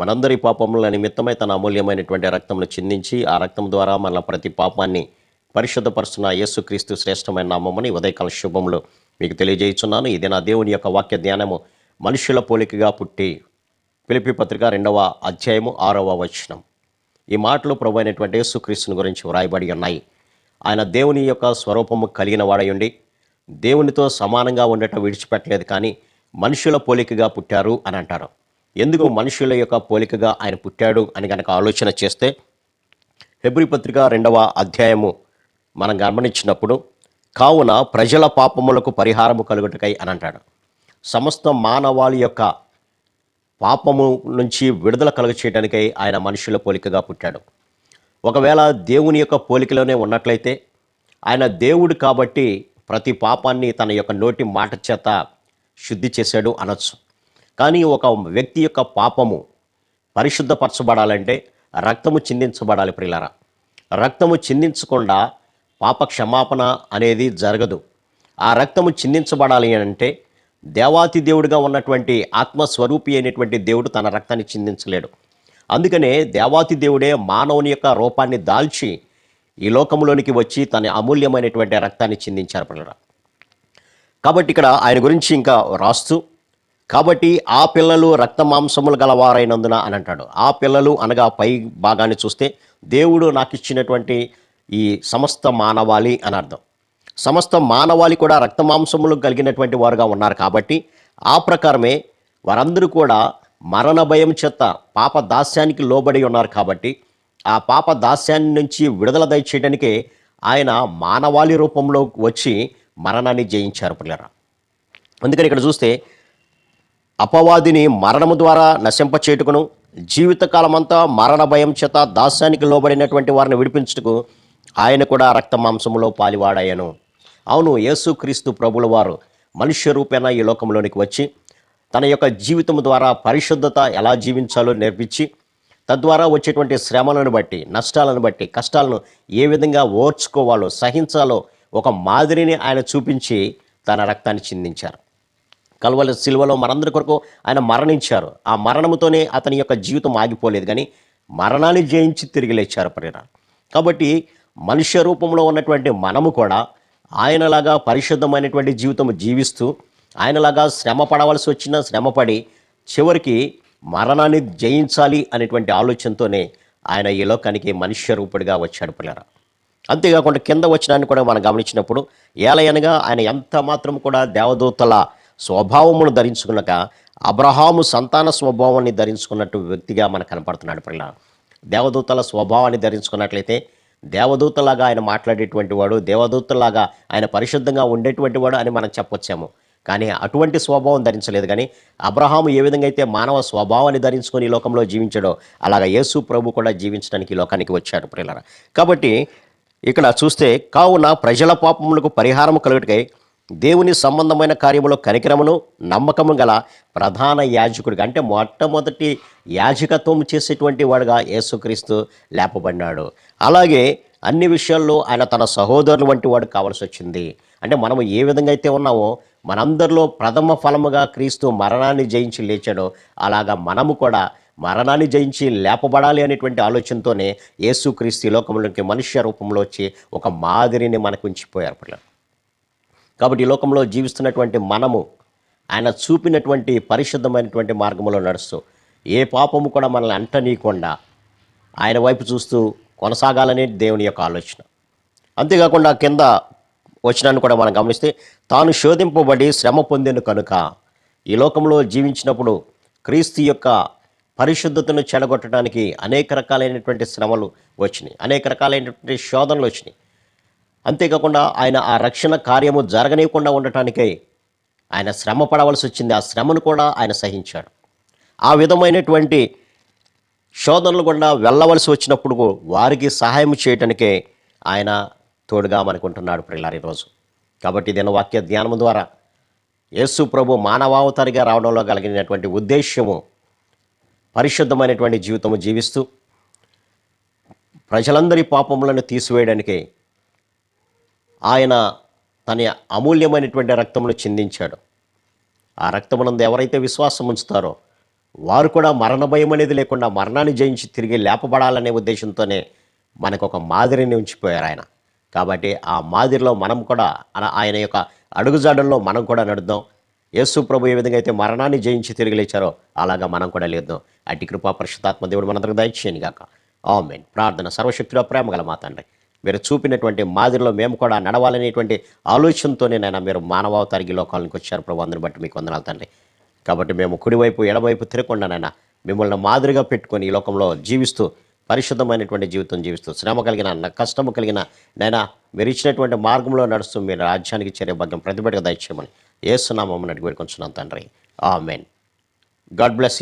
మనందరి పాపముల నిమిత్తమై తన అమూల్యమైనటువంటి రక్తమును చిందించి ఆ రక్తం ద్వారా మన ప్రతి పాపాన్ని పరిశుద్ధపరుస్తున్న యేసుక్రీస్తు శ్రేష్టమైన నామమని ఉదయకాల శుభములు మీకు తెలియజేయుచున్నాను. ఇది నా దేవుని యొక్క వాక్య ధ్యానము. మనుషుల పోలికగా పుట్టి ఫిలిప్పీ పత్రిక 2వ అధ్యాయము 6వ వచనం. ఈ మాటలు ప్రభు అయినటువంటి యేసుక్రీస్తుని గురించి వ్రాయబడి ఉన్నాయి. ఆయన దేవుని యొక్క స్వరూపము కలిగిన వాడయుండి దేవునితో సమానంగా ఉండటం విడిచిపెట్టలేదు, కానీ మనుషుల పోలికగా పుట్టారు అని అంటారు. ఎందుకు మనుషుల యొక్క పోలికగా ఆయన పుట్టాడు అని కనుక ఆలోచన చేస్తే, హెబ్రీ పత్రిక 2వ అధ్యాయము మనం గమనించినప్పుడు, కావున ప్రజల పాపములకు పరిహారము కలుగుటకై అని అంటాడు. సమస్త మానవాళి యొక్క పాపము నుంచి విడుదల కలుగ చేయడానికై ఆయన మనుషుల పోలికగా పుట్టాడు. ఒకవేళ దేవుని యొక్క పోలికలోనే ఉన్నట్లయితే ఆయన దేవుడు కాబట్టి ప్రతి పాపాన్ని తన యొక్క నోటి మాట చేత శుద్ధి చేశాడు అనొచ్చు. కానీ ఒక వ్యక్తి యొక్క పాపము పరిశుద్ధపరచబడాలంటే రక్తము చిందించబడాలి. ప్రియులారా, రక్తము చిందించకుండా పాప క్షమాపణ అనేది జరగదు. ఆ రక్తము చిందించబడాలి అంటే దేవాతి దేవుడిగా ఉన్నటువంటి ఆత్మస్వరూపి అయినటువంటి దేవుడు తన రక్తాన్ని చిందించలేడు. అందుకనే దేవాతి దేవుడే మానవుని యొక్క రూపాన్ని దాల్చి ఈ లోకంలోనికి వచ్చి తన అమూల్యమైనటువంటి రక్తాన్ని చిందించారు పిల్లరా. కాబట్టి ఇక్కడ ఆయన గురించి ఇంకా రాస్తూ, కాబట్టి ఆ పిల్లలు రక్త మాంసములు గలవారైనందున అని అంటాడు. ఆ పిల్లలు అనగా పై భాగాన్ని చూస్తే దేవుడు నాకు ఇచ్చినటువంటి ఈ సమస్త మానవాళి అని అర్థం. సమస్త మానవాళి కూడా రక్త మాంసములు కలిగినటువంటి వారుగా ఉన్నారు. కాబట్టి ఆ ప్రకారమే వారందరూ కూడా మరణ భయం చేత పాప దాస్యానికి లోబడి ఉన్నారు. కాబట్టి ఆ పాప దాస్యాన్ని నుంచి విడుదల దయచేయడానికే ఆయన మానవాళి రూపంలో వచ్చి మరణాన్ని జయించారు పిల్లరా. అందుకని ఇక్కడ చూస్తే అపవాదిని మరణము ద్వారా నశింపచేటుకును, జీవితకాలమంతా మరణ భయం చేత దాస్యానికి లోబడినటువంటి వారిని విడిపించుటకు ఆయన కూడా రక్త మాంసములో పాలివాడాయను. అవును, యేసుక్రీస్తు ప్రభుల వారు మనుష్య రూపేణ ఈ లోకంలోనికి వచ్చి తన యొక్క జీవితం ద్వారా పరిశుద్ధత ఎలా జీవించాలో నేర్పించి, తద్వారా వచ్చేటువంటి శ్రమలను బట్టి, నష్టాలను బట్టి, కష్టాలను ఏ విధంగా ఓర్చుకోవాలో, సహించాలో ఒక మాదిరిని ఆయన చూపించి తన రక్తాన్ని చిందించారు. కల్వరి సిలువలో మనందరి కొరకు ఆయన మరణించారు. ఆ మరణముతోనే అతని యొక్క జీవితం ఆగిపోలేదు, కానీ మరణాన్ని జయించి తిరిగి లేచారు పరిరా. కాబట్టి మనుష్య రూపంలో ఉన్నటువంటి మనము కూడా ఆయనలాగా పరిశుద్ధమైనటువంటి జీవితం జీవిస్తూ, ఆయనలాగా శ్రమ పడవలసి వచ్చినా శ్రమపడి చివరికి మరణాన్ని జయించాలి అనేటువంటి ఆలోచనతోనే ఆయన ఈ లోకానికి మనుష్య రూపుడిగా వచ్చాడు పిల్లరా. అంతేకాకుండా కింద వచ్చినాన్ని కూడా మనం గమనించినప్పుడు, ఏలయనగా ఆయన ఎంత మాత్రం కూడా దేవదూతల స్వభావమును ధరించుకున్నాక అబ్రహాము సంతాన స్వభావాన్ని ధరించుకున్నట్టు వ్యక్తిగా మనకు కనపడుతున్నాడు పిల్లరా. దేవదూతల స్వభావాన్ని ధరించుకున్నట్లయితే దేవదూతలాగా ఆయన మాట్లాడేటువంటి వాడు, దేవదూతలాగా ఆయన పరిశుద్ధంగా ఉండేటువంటి వాడు అని మనం చెప్పొచ్చాము. కానీ అటువంటి స్వభావం ధరించలేదు. కానీ అబ్రహాము ఏ విధంగా అయితే మానవ స్వభావాన్ని ధరించుకొని ఈ లోకంలో జీవించాడో అలాగా యేసు ప్రభు కూడా జీవించడానికి ఈ లోకానికి వచ్చాడు ప్రియులారా. కాబట్టి ఇక్కడ చూస్తే, కావున ప్రజల పాపములకు పరిహారం కలుగుటకై దేవుని సంబంధమైన కార్యములో కనికరమును నమ్మకము గల ప్రధాన యాజకుడిగా, అంటే మొట్టమొదటి యాజకత్వం చేసేటువంటి వాడుగా యేసుక్రీస్తు లేపబడినాడు. అలాగే అన్ని విషయాల్లో ఆయన తన సహోదరులు వంటి వాడు కావాల్సి వచ్చింది. అంటే మనము ఏ విధంగా అయితే ఉన్నామో, మనందరిలో ప్రథమ ఫలముగా క్రీస్తు మరణాన్ని జయించి లేచాడో అలాగా మనము కూడా మరణాన్ని జయించి లేపబడాలి అనేటువంటి ఆలోచనతోనే యేసుక్రీస్తు లోకంలోకి మనుష్య రూపంలో వచ్చి ఒక మాదిరిని మనకు ఉంచిపోయారు పిల్లలు. కాబట్టి ఈ లోకంలో జీవిస్తున్నటువంటి మనము ఆయన చూపినటువంటి పరిశుద్ధమైనటువంటి మార్గంలో నడుస్తూ ఏ పాపము కూడా మనల్ని అంటనీయకుండా ఆయన వైపు చూస్తూ కొనసాగాలనే దేవుని యొక్క ఆలోచన. అంతేకాకుండా కింద వచనాన్ని కూడా మనం గమనిస్తే, తాను శోధింపబడి శ్రమ పొందిన కనుక ఈ లోకంలో జీవించినప్పుడు క్రీస్తు యొక్క పరిశుద్ధతను చెడగొట్టడానికి అనేక రకాలైనటువంటి శ్రమలు వచ్చినాయి, అనేక రకాలైనటువంటి శోధనలు వచ్చినాయి. అంతేకాకుండా ఆయన ఆ రక్షణ కార్యము జరగనీయకుండా ఉండటానికై ఆయన శ్రమ పడవలసి వచ్చింది. ఆ శ్రమను కూడా ఆయన సహించాడు. ఆ విధమైనటువంటి శోధనలు గుండా వెళ్ళవలసి వచ్చినప్పుడు వారికి సహాయం చేయటానికే ఆయన తోడుగా మనకుంటున్నాడు ప్రియులారా ఈరోజు. కాబట్టి దీని వాక్య ధ్యానం ద్వారా యేసు ప్రభు మానవావతారిగా రావడంలో కలిగినటువంటి ఉద్దేశ్యము పరిశుద్ధమైనటువంటి జీవితము జీవిస్తూ ప్రజలందరి పాపములను తీసివేయడానికి ఆయన తన అమూల్యమైనటువంటి రక్తమును చిందించాడు. ఆ రక్తమునందు ఎవరైతే విశ్వాసం ఉంచుతారో వారు కూడా మరణ భయం అనేది లేకుండా మరణాన్ని జయించి తిరిగి లేపబడాలనే ఉద్దేశంతోనే మనకు ఒక మాదిరిని ఉంచిపోయారు ఆయన. కాబట్టి ఆ మాదిరిలో మనం కూడా ఆయన యొక్క అడుగుజాడల్లో మనం కూడా నడుద్దాం. యేసు ప్రభు ఏ విధంగా అయితే మరణాన్ని జయించి తిరిగి లేచారో అలాగా మనం కూడా లేద్దాం. అట్టి కృపా పరిశుద్ధాత్మ దేవుడు మనందరికి దయచేయను గాక. ఆమేన్. ప్రార్థన. సర్వశక్తుడ ప్రేమ గల మా తండ్రి, మీరు చూపినటువంటి మాదిరిలో మేము కూడా నడవాలనేటువంటి ఆలోచనతోనే నాయన మీరు మానవావతారికి లోకాలకు వచ్చారు ప్రభు. అందరిని బట్టి మీకు వందనాలు తండ్రి. కాబట్టి మేము కుడివైపు ఎడవైపు తిరగకుండా నాయన మిమ్మల్ని మాదిరిగా పెట్టుకొని ఈ లోకంలో జీవిస్తూ పరిశుద్ధమైనటువంటి జీవితం జీవిస్తూ శ్రమ కలిగిన కష్టము కలిగిన నైనా మీరు ఇచ్చినటువంటి మార్గంలో నడుస్తూ మీరు రాజ్యానికి చేరే భాగ్యం ప్రతిబిడగా దయచేయమని యేసు నామమున అడిగి వేడుకొంచున్నాను తండ్రి. ఆమేన్. God bless you.